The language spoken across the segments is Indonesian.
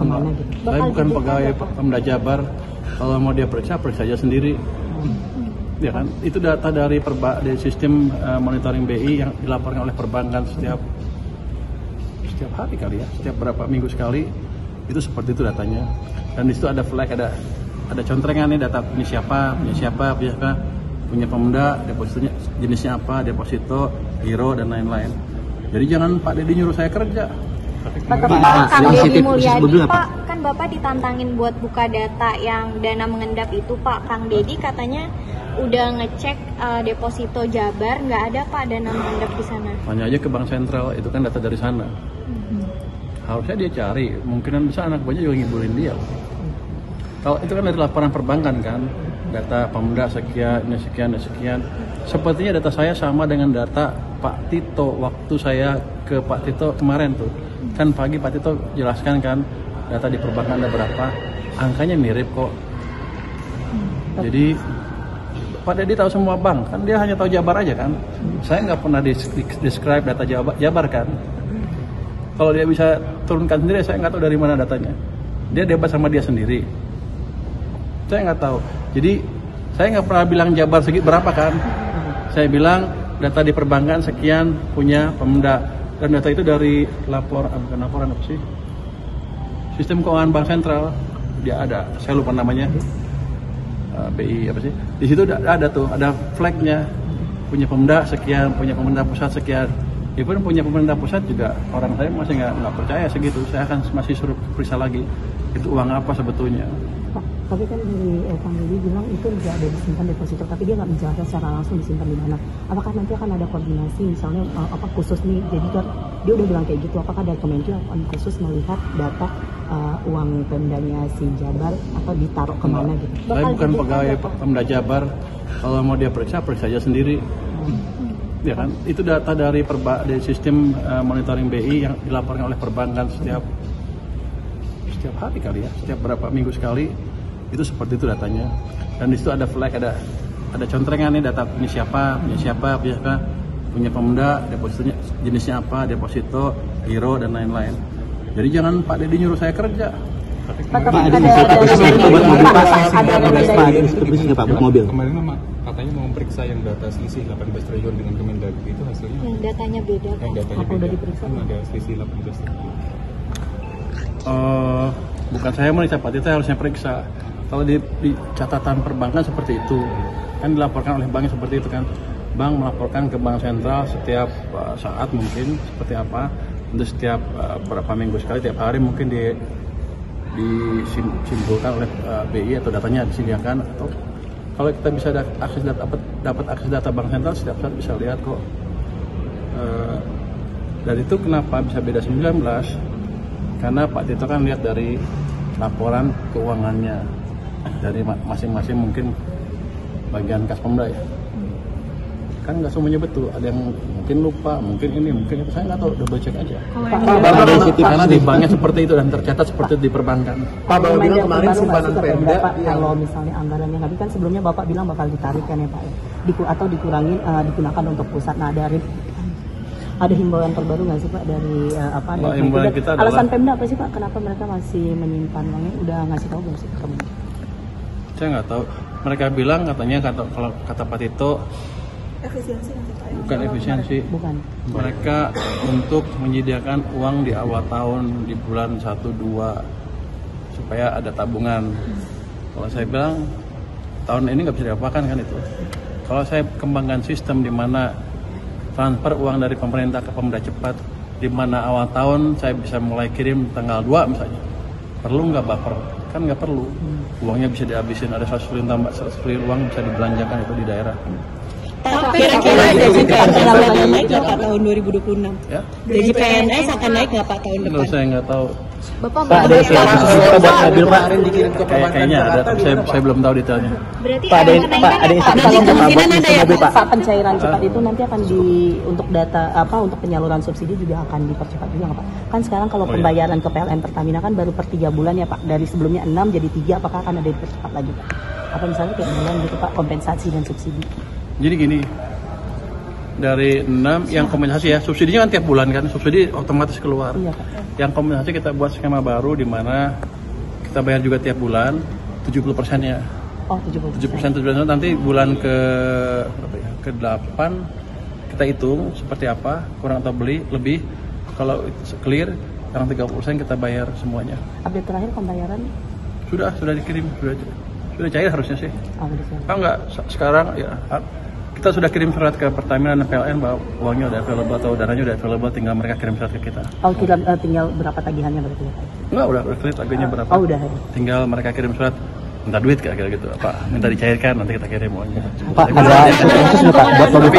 kemana gitu? Saya bukan pegawai Pemda Jabar. Kalau mau dia periksa aja sendiri. Ya kan, itu data dari sistem monitoring BI yang dilaporkan oleh perbankan setiap hari kali ya, setiap berapa minggu sekali, itu seperti itu datanya. Dan di situ ada flag, ada contrengan nih data punya siapa, punya Pemda, depositonya jenisnya apa, deposito, giro dan lain-lain. Jadi jangan Pak Dedi nyuruh saya kerja. Kang Deddy Mulyadi, Pak, kan Bapak ditantangin buat buka data yang dana mengendap itu, Pak. Kang Deddy katanya udah ngecek deposito Jabar, nggak ada Pak dana mengendap di sana. Tanya aja ke Bank Sentral, itu kan data dari sana. Harusnya dia cari, kemungkinan besar anak buahnya juga ngibulin dia. Kalau itu kan dari laporan perbankan kan, data Pemda sekian. Sepertinya data saya sama dengan data Pak Tito waktu saya ke Pak Tito kemarin tuh. Kan pagi Pak Tito jelaskan kan data di perbankan ada berapa, angkanya mirip kok. Jadi Pak Dedi tahu semua bank, kan dia hanya tahu Jabar aja kan. Saya nggak pernah describe data Jabar kan. Kalau dia bisa turunkan sendiri, saya nggak tahu dari mana datanya. Dia debat sama dia sendiri. Saya nggak tahu. Jadi saya nggak pernah bilang Jabar segitu berapa kan. Saya bilang data di perbankan sekian punya Pemda. Dan data itu dari laporan apa sih? Sistem keuangan Bank Sentral. Dia ada, saya lupa namanya. BI apa sih? Di situ ada tuh, ada flagnya. Punya Pemda sekian, punya pemerintah pusat sekian. Even punya pemerintah pusat juga orang saya masih nggak percaya segitu. Saya akan masih suruh periksa lagi. Itu uang apa sebetulnya? Pak, tapi kan dari Kang Deddy bilang itu tidak ada disimpan deposito, tapi dia nggak menjelaskan secara langsung disimpan di mana. Apakah nanti akan ada koordinasi, misalnya apa khusus nih? Jadi kan dia udah bilang kayak gitu. Apakah ada Kemenkyu akan khusus melihat data uang Pemdanya si Jabar atau ditaruh kemana gitu? Saya bukan pegawai Pemda Jabar. Kalau mau dia periksa aja sendiri. Ya kan, itu data dari sistem monitoring BI yang dilaporkan oleh perbankan setiap hari kali ya, setiap berapa minggu sekali, itu seperti itu datanya. Dan di situ ada flag, ada contrengan nih data punya siapa, punya Pemda, depositonya jenisnya apa, deposito, giro dan lain-lain. Jadi jangan Pak Dedi nyuruh saya kerja. Pak, kemarin katanya mau memeriksa yang data selisih 18 triliun dengan Kemendagri, itu hasilnya? Yang datanya beda. Yang datanya beda. Kan ada selisih 18 triliun. Bukan saya meriksa, Pak Tito harusnya periksa. Kalau di catatan perbankan seperti itu, kan dilaporkan oleh banknya seperti itu kan. Bank melaporkan ke Bank Sentral setiap saat mungkin seperti apa, untuk setiap berapa minggu sekali, tiap hari mungkin disimpulkan oleh BI atau datanya disediakan. Atau kalau kita bisa dapat akses data Bank Sentral setiap saat bisa lihat kok. Dari itu kenapa bisa beda 19? Karena Pak Tito kan lihat dari laporan keuangannya dari masing-masing mungkin bagian kas Pemda ya. Kan nggak semuanya betul, ada yang mungkin lupa, mungkin ini, mungkin itu, saya nggak tahu, double check aja. Karena di banknya seperti itu dan tercatat seperti itu di perbankan. Pak Bapak bilang kemarin simpanan Pemda kalau misalnya anggarannya habis, kan sebelumnya Bapak bilang bakal ditarik kan ya Pak ya, atau dikurangin digunakan untuk pusat. Nah ada himbauan terbaru nggak sih Pak dari alasan Pemda apa sih Pak? Kenapa mereka masih menyimpan uangnya? Udah ngasih tahu belum sih ke Kemenku? Saya nggak tahu. Mereka bilang kalau kata Pak Tito efisiensi nanti Pak. Bukan efisiensi. Bukan. Mereka untuk menyediakan uang di awal tahun di bulan 1-2 supaya ada tabungan. Kalau saya bilang tahun ini nggak bisa diapakan kan itu. Kalau saya kembangkan sistem di mana transfer uang dari pemerintah ke Pemda cepat, di mana awal tahun saya bisa mulai kirim tanggal 2 misalnya. Perlu nggak buffer? Kan nggak perlu. Uangnya bisa dihabisin, ada 100 triliun tambah 100 triliun uang bisa dibelanjakan itu di daerah. Kira-kira gaji PNS akan naik nggak Pak tahun 2026? Ya? Gaji PNS akan naik nggak Pak tahun depan? Saya nggak tahu. Bapak buat mobil Pak dikirim ke kayaknya ada, saya belum tahu detailnya. Berarti nanti kemungkinan ada ya Pak, pencairan cepat itu nanti akan untuk data untuk penyaluran subsidi juga akan dipercepat juga nggak Pak? Kan sekarang kalau pembayaran ke PLN Pertamina kan baru per 3 bulan ya Pak, dari sebelumnya 6 jadi 3, apakah akan ada dipercepat lagi Pak? Apa misalnya kayak bulan gitu Pak, kompensasi dan subsidi? Jadi gini, dari 6 yang kompensasi ya, subsidinya kan tiap bulan kan, subsidi otomatis keluar. Iya, Pak. Yang kompensasi kita buat skema baru di mana kita bayar juga tiap bulan 70%-nya. Oh, 70%. 70% nanti bulan ke-8 kita hitung seperti apa, kurang atau lebih. Kalau clear, yang 30% kita bayar semuanya. Update terakhir pembayaran? Sudah dikirim, sudah cair harusnya sih. Oh, Enggak, sekarang ya kita sudah kirim surat ke Pertamina dan PLN bahwa uangnya udah available atau dananya udah available, tinggal mereka kirim surat ke kita. Oh, tinggal berapa tagihannya berarti ya? Enggak, udah clear tagihannya berapa. Oh, udah. Tinggal mereka kirim surat, minta duit kira-kira gitu, minta dicairkan, nanti kita kirim uangnya. Pak, ada khusus nggak Pak buat Tapi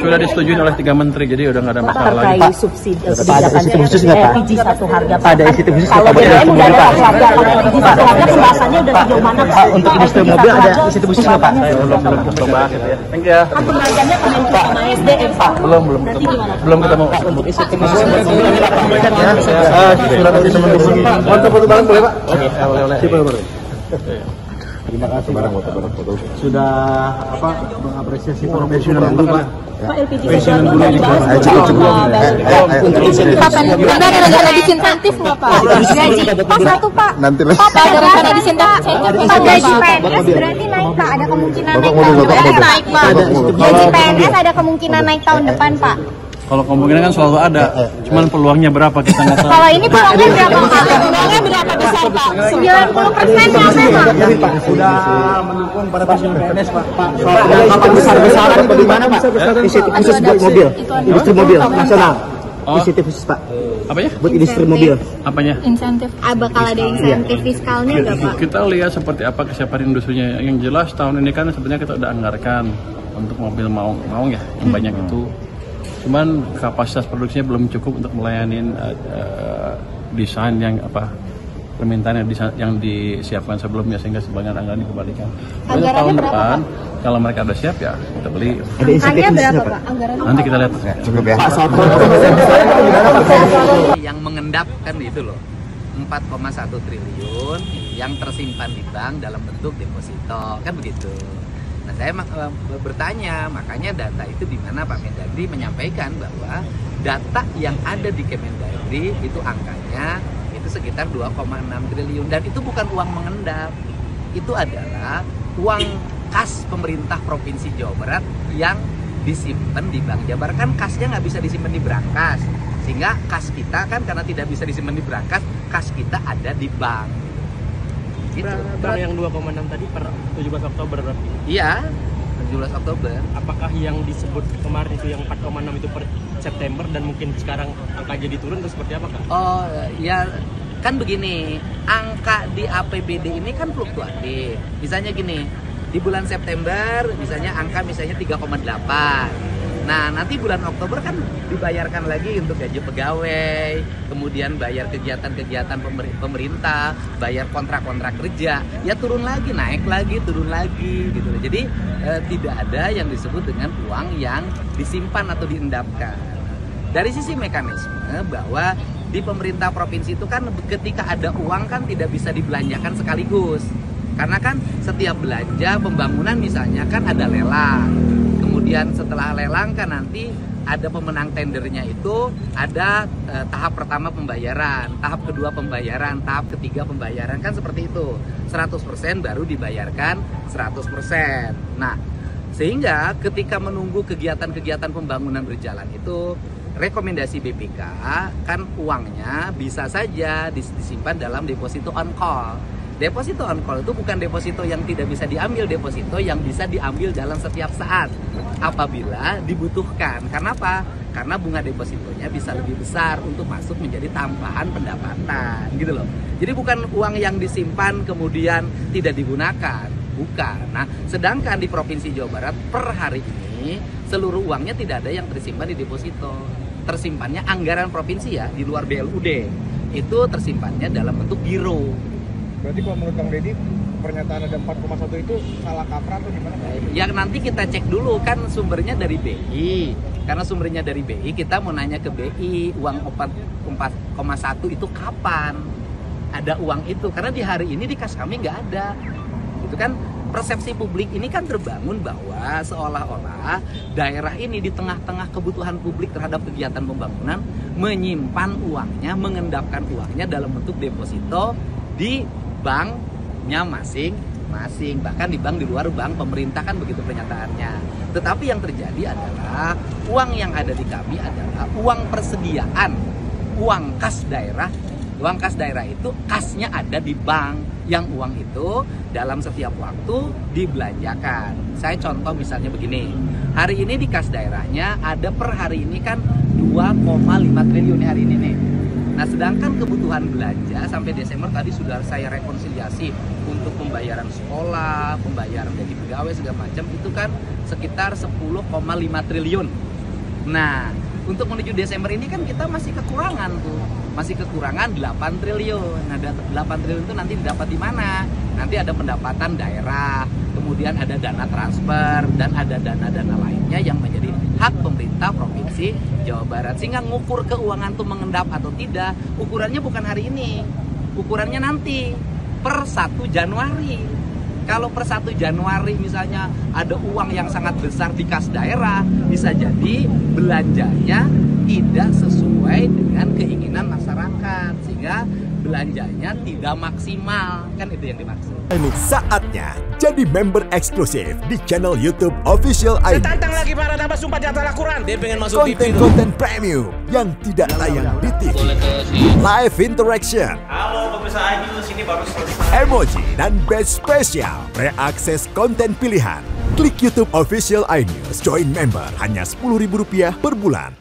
sudah disetujui oleh 3 menteri, jadi udah nggak ada masalah lagi. Terkait subsidi Pak, ada insentif khusus nggak Pak? LPG satu harga. Pak, ada insentif khusus Kalau nggak Pak? BBM udah ada satu harga, kalau LPG satu harga pembahasannya udah sejauh mana Pak? Untuk industri mobil ada insentif khusus nggak Pak? Saya belum bahas gitu ya. Thank you. Kan pembagiannya Kemenko sama SDM Pak. Belum ketemu. Untuk insentif khusus nggak Pak? Sudah dari teman-teman. Foto bareng boleh Pak? Oke, boleh. Terima kasih foto. Sudah mengapresiasi profesional dulu Pak. Pak, LPG Profesional dulu cukup. Untuk insentif Anda ada rencana disinsentif nggak Pak? Gaji Pak satu Pak. nanti lah. Pak ada rencana disinsentif. Pak gaji PNS berarti naik Pak, ada kemungkinan naik tahun depan naik Pak. Gaji PNS ada kemungkinan naik tahun depan Pak. Kalau kemungkinan kan selalu ada, cuman peluangnya berapa kita nggak tahu. Kalau ini peluangnya berapa Pak? Peluangnya berapa besar Pak? 90% nggak Pak? Sudah mendukung para pasien PNS Pak. Kapan besar-besaran itu di mana Pak? Insentif khusus buat mobil, industri mobil nasional. Insentif khusus Pak. Apa ya? Buat industri mobil. Apanya? Insentif, bakal ada insentif fiskalnya nggak Pak? Kita lihat seperti apa kesiapan industrinya. Yang jelas tahun ini kan sebenarnya kita udah anggarkan untuk mobil maung ya, yang banyak itu. Cuman kapasitas produksinya belum cukup untuk melayani desain yang permintaan yang disiapkan sebelumnya, sehingga sebagian anggaran dikembalikan. Tahun depan kalau mereka ada siap ya kita beli. Ada insentif khususnya Pak. Nanti kita lihat. Cukup ya. Yang mengendap kan itu loh, 4,1 triliun yang tersimpan di bank dalam bentuk deposito, kan begitu. Nah, saya bertanya, makanya data itu di mana Pak Mendagri menyampaikan bahwa data yang ada di Kemendagri itu angkanya itu sekitar 2,6 triliun, dan itu bukan uang mengendap, itu adalah uang kas pemerintah Provinsi Jawa Barat yang disimpan di Bank Jabar. Kan kasnya nggak bisa disimpan di Brankas, sehingga kas kita kan karena tidak bisa disimpan di Brankas, kas kita ada di bank. Gitu. Yang 2,6 tadi per 17 Oktober berarti? Iya, 17 Oktober. Apakah yang disebut kemarin itu yang 4,6 itu per September, dan mungkin sekarang angka jadi turun atau seperti apa Kak? Oh ya, kan begini, angka di APBD ini kan fluktuatif. Misalnya gini, di bulan September misalnya angka 3,8. Nah, nanti bulan Oktober kan dibayarkan lagi untuk gaji pegawai, kemudian bayar kegiatan-kegiatan pemerintah, bayar kontrak-kontrak kerja, ya turun lagi, naik lagi, turun lagi gitu. Jadi tidak ada yang disebut dengan uang yang disimpan atau diendapkan. Dari sisi mekanisme bahwa di pemerintah provinsi itu kan ketika ada uang kan tidak bisa dibelanjakan sekaligus. Karena kan setiap belanja pembangunan misalnya kan ada lelang. Kemudian setelah lelang kan nanti ada pemenang tendernya, itu ada tahap pertama pembayaran, tahap kedua pembayaran, tahap ketiga pembayaran, kan seperti itu. 100% baru dibayarkan 100%. Nah, sehingga ketika menunggu kegiatan-kegiatan pembangunan berjalan itu, rekomendasi BPK kan uangnya bisa saja disimpan dalam deposito on call. Deposito on call itu bukan deposito yang tidak bisa diambil, deposito yang bisa diambil dalam setiap saat apabila dibutuhkan. Karena apa? Karena bunga depositonya bisa lebih besar untuk masuk menjadi tambahan pendapatan, gitu loh. Jadi bukan uang yang disimpan kemudian tidak digunakan, bukan. Nah, sedangkan di Provinsi Jawa Barat per hari ini seluruh uangnya tidak ada yang tersimpan di deposito. Tersimpannya anggaran provinsi ya, di luar BLUD. Itu tersimpannya dalam bentuk giro. Berarti kalau menurut Bang Deddy, pernyataan ada 4,1 itu salah kaprah atau gimana? Ya nanti kita cek dulu, kan sumbernya dari BI. Karena sumbernya dari BI, kita mau nanya ke BI, uang 4,1 itu kapan ada uang itu? Karena di hari ini di kas kami nggak ada. Itu kan persepsi publik ini kan terbangun bahwa seolah-olah daerah ini di tengah-tengah kebutuhan publik terhadap kegiatan pembangunan menyimpan uangnya, mengendapkan uangnya dalam bentuk deposito di banknya masing-masing, bahkan di bank di luar bank pemerintah, kan begitu pernyataannya. Tetapi yang terjadi adalah uang yang ada di kami adalah uang persediaan, uang kas daerah. Uang kas daerah itu kasnya ada di bank, yang uang itu dalam setiap waktu dibelanjakan. Saya contoh misalnya begini, hari ini di kas daerahnya ada per hari ini kan 2,5 triliun hari ini nih. Nah, sedangkan kebutuhan belanja sampai Desember tadi sudah saya rekonsiliasi untuk pembayaran sekolah, pembayaran gaji pegawai segala macam itu kan sekitar 10,5 triliun. Nah, untuk menuju Desember ini kan kita masih kekurangan tuh. Masih kekurangan 8 triliun. Nah, 8 triliun itu nanti didapat di mana? Nanti ada pendapatan daerah, kemudian ada dana transfer, dan ada dana-dana lainnya yang menjadi hak pemerintah Provinsi Jawa Barat. Sehingga ngukur keuangan itu mengendap atau tidak, ukurannya bukan hari ini, ukurannya nanti per 1 Januari. Kalau per 1 Januari misalnya ada uang yang sangat besar di kas daerah, bisa jadi belanjanya tidak sesuai dengan keinginan masyarakat, sehingga belanjanya tidak maksimal, kan itu yang dimaksud. Ini saatnya jadi member eksklusif di channel YouTube Official iNews. Tantang lagi para tambah sumpah di atas Al-Quran. Dia pengen masuk konten premium yang tidak tayang di TV. Live interaction. Halo pemirsa iNews, ini baru selesai. Emoji dan badge spesial. Reakses konten pilihan. Klik YouTube Official iNews. Join member hanya Rp10.000 per bulan.